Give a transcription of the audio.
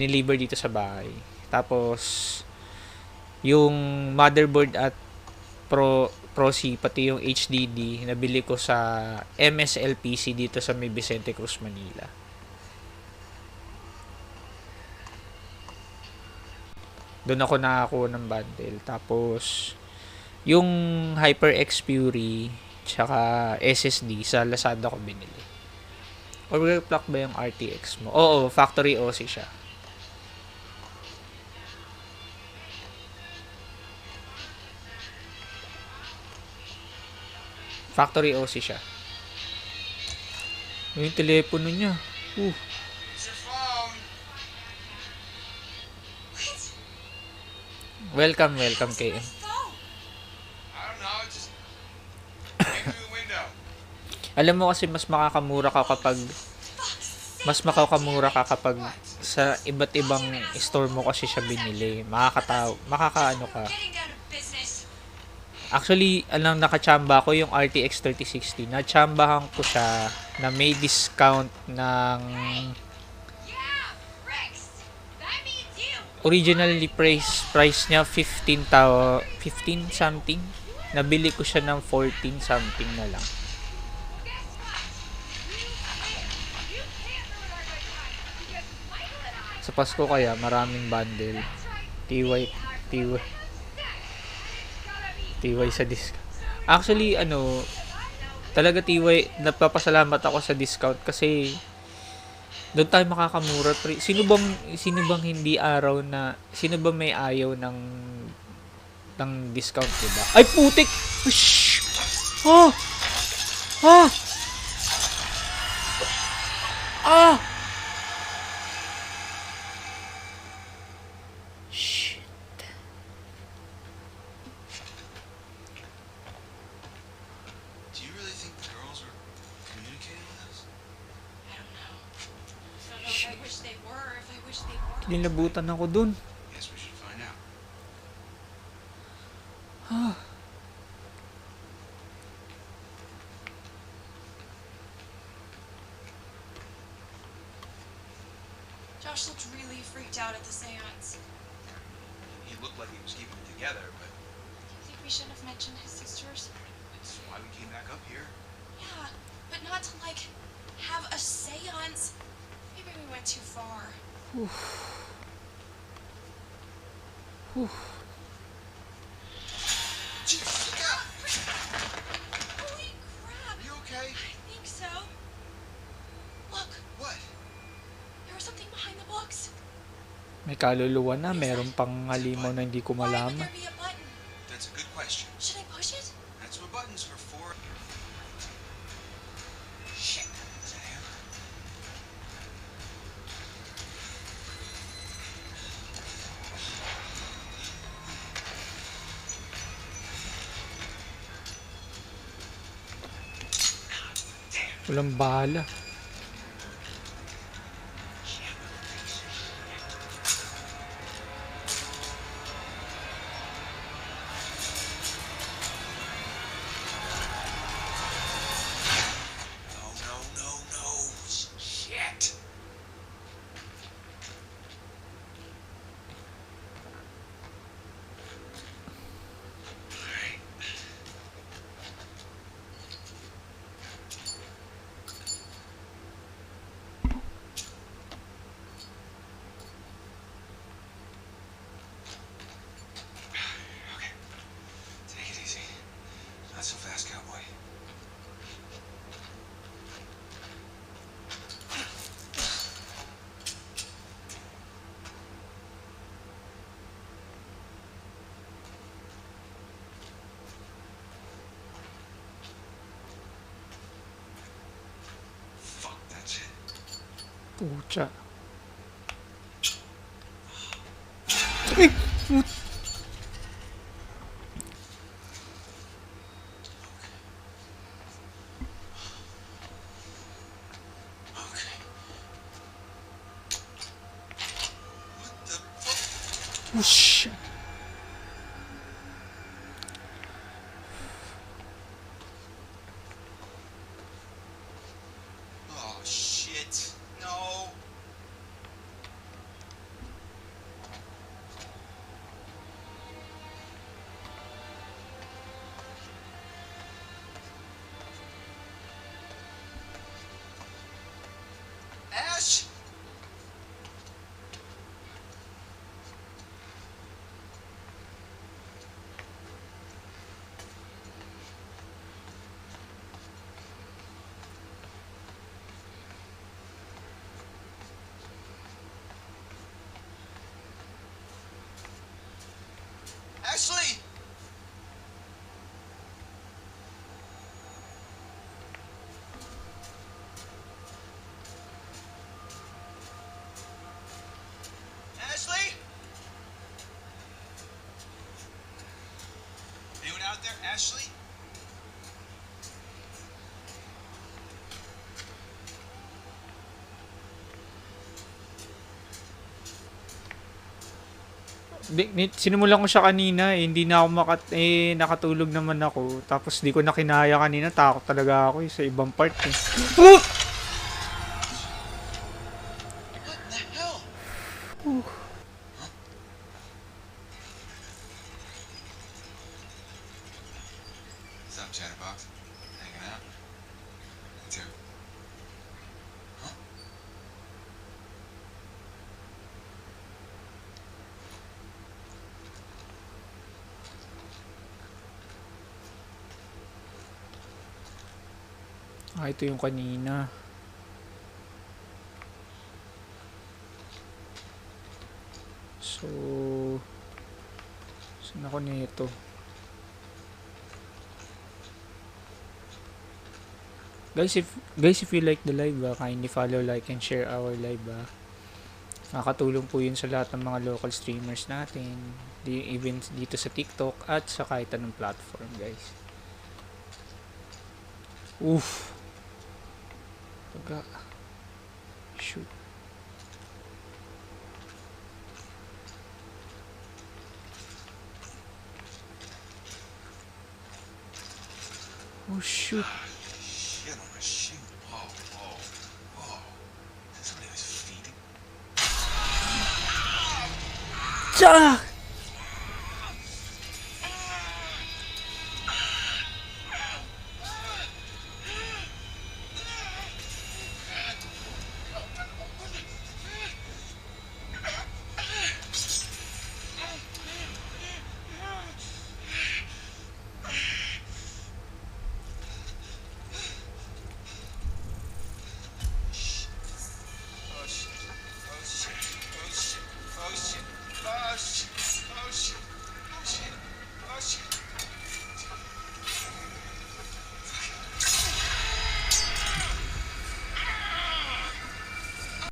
deliver dito sa bahay. Tapos, yung motherboard at Pro C, pati yung HDD, nabili ko sa MSLPC dito sa May Vicente Cruz, Manila. Doon ako nakakuha ng bundle. Tapos, yung HyperX Fury, tsaka SSD, sa Lazada ko binili. Overclock ba yung RTX mo? Oo, factory OC siya. Factory OC siya. Yung telepono niya. Uh. Welcome KM. Alam mo kasi mas makakamura ka kapag sa iba't ibang store mo kasi siya binili. Makakaano ka. Actually, nakachamba ko yung RTX 3060. Nachambahan ko siya na may discount ng originally price niya 15 something. Nabili ko siya ng 14 something na lang. Sa Pasko kaya maraming bundle. TY sa discount. Actually, talaga TY, napapasalamat ako sa discount kasi doon tayo makakamura. Sino bang hindi araw na, sino ba may ayaw ng discount, diba? Ay, putik! Shhh! Ah! Ah! Ah! Shit. Do you really think the girls were communicating with us? I don't know. I wish they were. If I wish they were. Nilabutan ako dun. Yes, we should find out. Josh looked really freaked out at the seance. He looked like he was keeping it together, but Do you think we shouldn't have mentioned his sisters? it's why we came back up here. Yeah, but not to, have a seance. Maybe we went too far. Jesus, look out! Holy crap! Are you okay? I think so. Look, What? there was something behind the books. May kaluluwa na, meron pang halimaw na hindi ko Why would malaman. there be a button? That's a good question. Should I push it? That's what buttons are for. Shit. Is that him? Walang bala. No. Shit. Alright. Okay. Take it easy. Not so fast, cowboy. Fuck, that's it. Pucha. Ay! Okay. What the fuck? Oh, shit. Oh shit. No. Ashley? Sinimulan ko siya kanina eh. Hindi na ako nakatulog naman ako. Tapos di ko na kinaya kanina. Takot talaga ako sa ibang part eh. What the hell? What's up, Chatterbox? Hanging out? Me too. Huh? Ito yung kanina. So, saan ako nito? Guys, if you like the live, kindly follow, like, and share our live. Nakakatulong po yun sa lahat ng mga local streamers natin. Even dito sa TikTok at sa kahit anong platform, guys. Oof. Shoot. Oh, shoot. Shit on my shoe. Whoa, whoa, whoa. Somebody was feeding. Tsa!